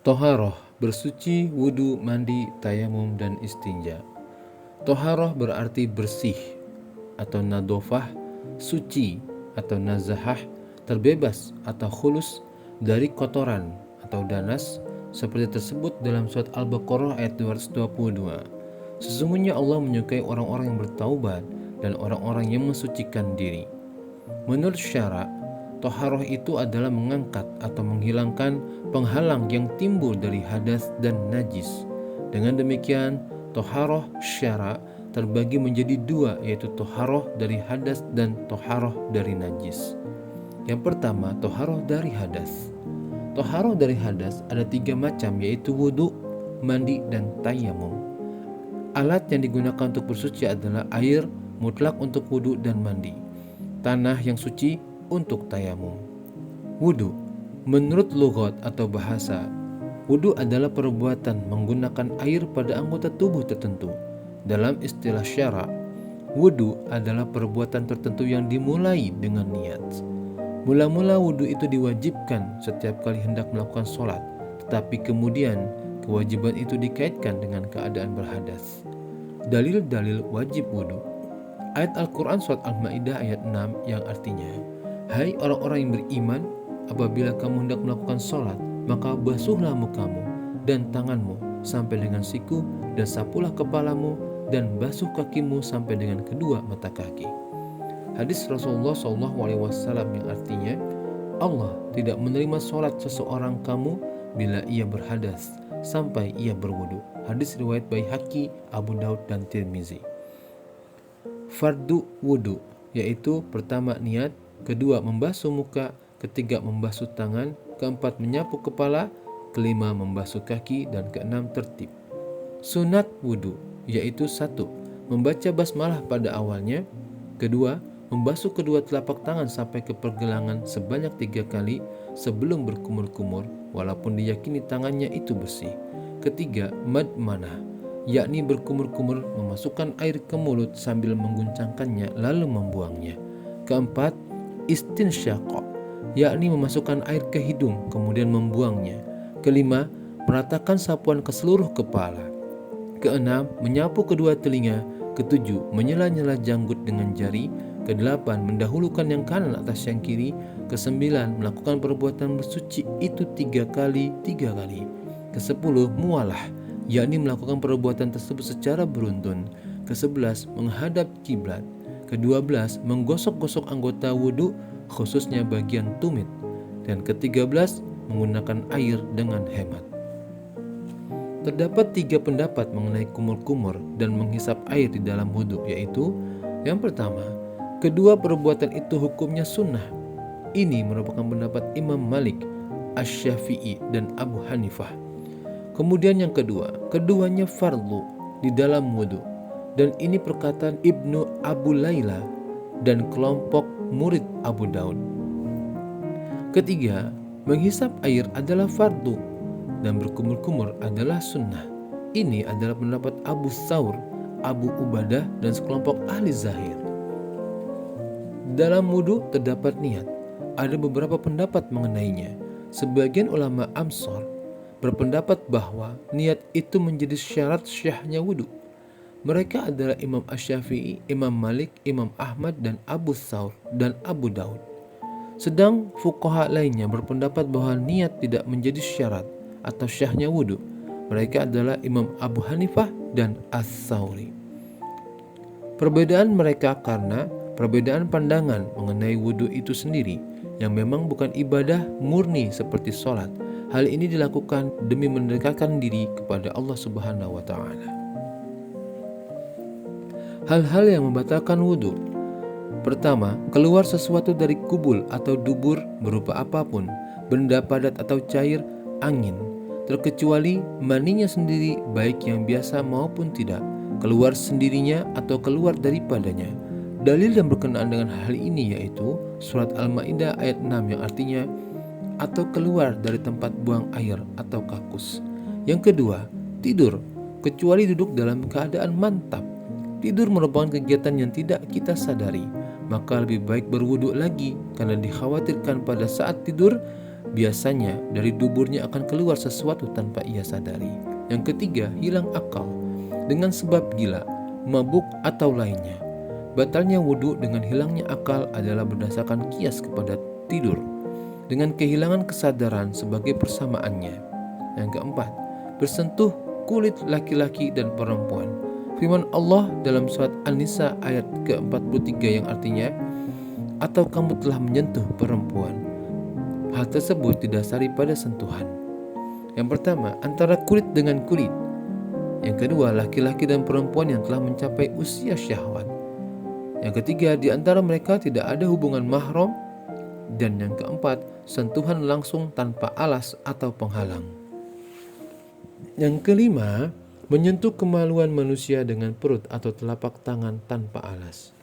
Toharoh, bersuci, wudu, mandi, tayamum, dan istinja. Toharoh berarti bersih atau nadofah, suci atau nazahah, terbebas atau khulus dari kotoran atau danas, seperti tersebut dalam surat Al-Baqarah ayat 222. Sesungguhnya Allah menyukai orang-orang yang bertaubat dan orang-orang yang mensucikan diri. Menurut syara, toharoh itu adalah mengangkat atau menghilangkan penghalang yang timbul dari hadas dan najis. Dengan demikian, toharoh syara terbagi menjadi dua, yaitu toharoh dari hadas dan toharoh dari najis. Yang pertama, toharoh dari hadas. Toharoh dari hadas ada 3 macam, yaitu wudu, mandi, dan tayamum. Alat yang digunakan untuk bersuci adalah air mutlak untuk wudu dan mandi, tanah yang suci untuk tayamum. Wudu, menurut lughat atau bahasa, wudu adalah perbuatan menggunakan air pada anggota tubuh tertentu. Dalam istilah syara, wudu adalah perbuatan tertentu yang dimulai dengan niat. Mula-mula wudu itu diwajibkan setiap kali hendak melakukan sholat, tetapi kemudian kewajiban itu dikaitkan dengan keadaan berhadas. Dalil-dalil wajib wudu. Ayat Al-Quran surat Al-Ma'idah ayat 6 yang artinya, hai orang-orang yang beriman, apabila kamu hendak melakukan sholat, maka basuhlah mukamu dan tanganmu sampai dengan siku, dan sapulah kepalamu, dan basuh kakimu sampai dengan kedua mata kaki. Hadis Rasulullah SAW yang artinya, Allah tidak menerima sholat seseorang kamu bila ia berhadas sampai ia berwudu. Hadis riwayat Baihaqi, Abu Daud, dan Tirmizi. Fardu wudu, yaitu pertama niat, kedua membasuh muka, ketiga membasuh tangan, keempat menyapu kepala, kelima membasuh kaki, dan keenam tertib. Sunat wudu, yaitu 1. Membaca basmalah pada awalnya, kedua membasuh kedua telapak tangan sampai ke pergelangan sebanyak 3 kali sebelum berkumur-kumur walaupun diyakini tangannya itu bersih. Ketiga, madmanah, yakni berkumur-kumur memasukkan air ke mulut sambil mengguncangkannya lalu membuangnya. Keempat, istinsyaqa, yakni memasukkan air ke hidung kemudian membuangnya. Kelima, meratakan sapuan ke seluruh kepala. Keenam, menyapu kedua telinga. Ketujuh, menyela-nyela janggut dengan jari. Kedelapan, mendahulukan yang kanan atas yang kiri. Kesembilan, melakukan perbuatan bersuci itu 3 kali. Kesepuluh, mualah, yakni melakukan perbuatan tersebut secara beruntun. Ke-11, menghadap kiblat. Ke-12, menggosok-gosok anggota wudu khususnya bagian tumit. Dan ke-13, menggunakan air dengan hemat. Terdapat 3 pendapat mengenai kumur-kumur dan menghisap air di dalam wudu, yaitu yang pertama, kedua perbuatan itu hukumnya sunnah. Ini merupakan pendapat Imam Malik, Asy-Syafi'i, dan Abu Hanifah. Kemudian yang kedua, keduanya fardu di dalam wudu, dan ini perkataan Ibnu Abu Layla dan kelompok murid Abu Daud. Ketiga, menghisap air adalah fardu dan berkumur-kumur adalah sunnah. Ini adalah pendapat Abu Thawr, Abu Ubadah, dan sekelompok ahli zahir. Dalam wudu terdapat niat. Ada beberapa pendapat mengenainya. Sebagian ulama Amsar berpendapat bahwa niat itu menjadi syarat syahnya wudu. Mereka adalah Imam Asy-Syafi'i, Imam Malik, Imam Ahmad, dan Abu Thawr, dan Abu Daud. Sedang fuqaha lainnya berpendapat bahwa niat tidak menjadi syarat atau syahnya wudu. Mereka adalah Imam Abu Hanifah dan Ats-Tsauri. Perbedaan mereka karena perbedaan pandangan mengenai wudu itu sendiri, yang memang bukan ibadah murni seperti sholat. Hal ini dilakukan demi mendekatkan diri kepada Allah Subhanahu wa Ta'ala. Hal-hal yang membatalkan wudu. Pertama, keluar sesuatu dari kubul atau dubur berupa apapun, benda padat atau cair, angin, terkecuali maninya sendiri, baik yang biasa maupun tidak, keluar sendirinya atau keluar daripadanya. Dalil yang berkenaan dengan hal ini yaitu surat Al-Ma'idah ayat 6 yang artinya atau keluar dari tempat buang air atau kakus. Yang kedua, tidur, kecuali duduk dalam keadaan mantap. Tidur merupakan kegiatan yang tidak kita sadari, maka lebih baik berwudu lagi karena dikhawatirkan pada saat tidur Biasanya dari duburnya akan keluar sesuatu tanpa ia sadari. Yang ketiga, hilang akal dengan sebab gila, mabuk atau lainnya. Batalnya wudhu dengan hilangnya akal adalah berdasarkan kias kepada tidur dengan kehilangan kesadaran sebagai persamaannya. Yang keempat, bersentuh kulit laki-laki dan perempuan. Firman Allah dalam surat An-Nisa ayat ke-43 yang artinya, atau kamu telah menyentuh perempuan. Hal tersebut didasari pada sentuhan. Yang pertama, antara kulit dengan kulit. Yang kedua, laki-laki dan perempuan yang telah mencapai usia syahwat. Yang ketiga, di antara mereka tidak ada hubungan mahram. Dan yang keempat, sentuhan langsung tanpa alas atau penghalang. Yang kelima, menyentuh kemaluan manusia dengan perut atau telapak tangan tanpa alas.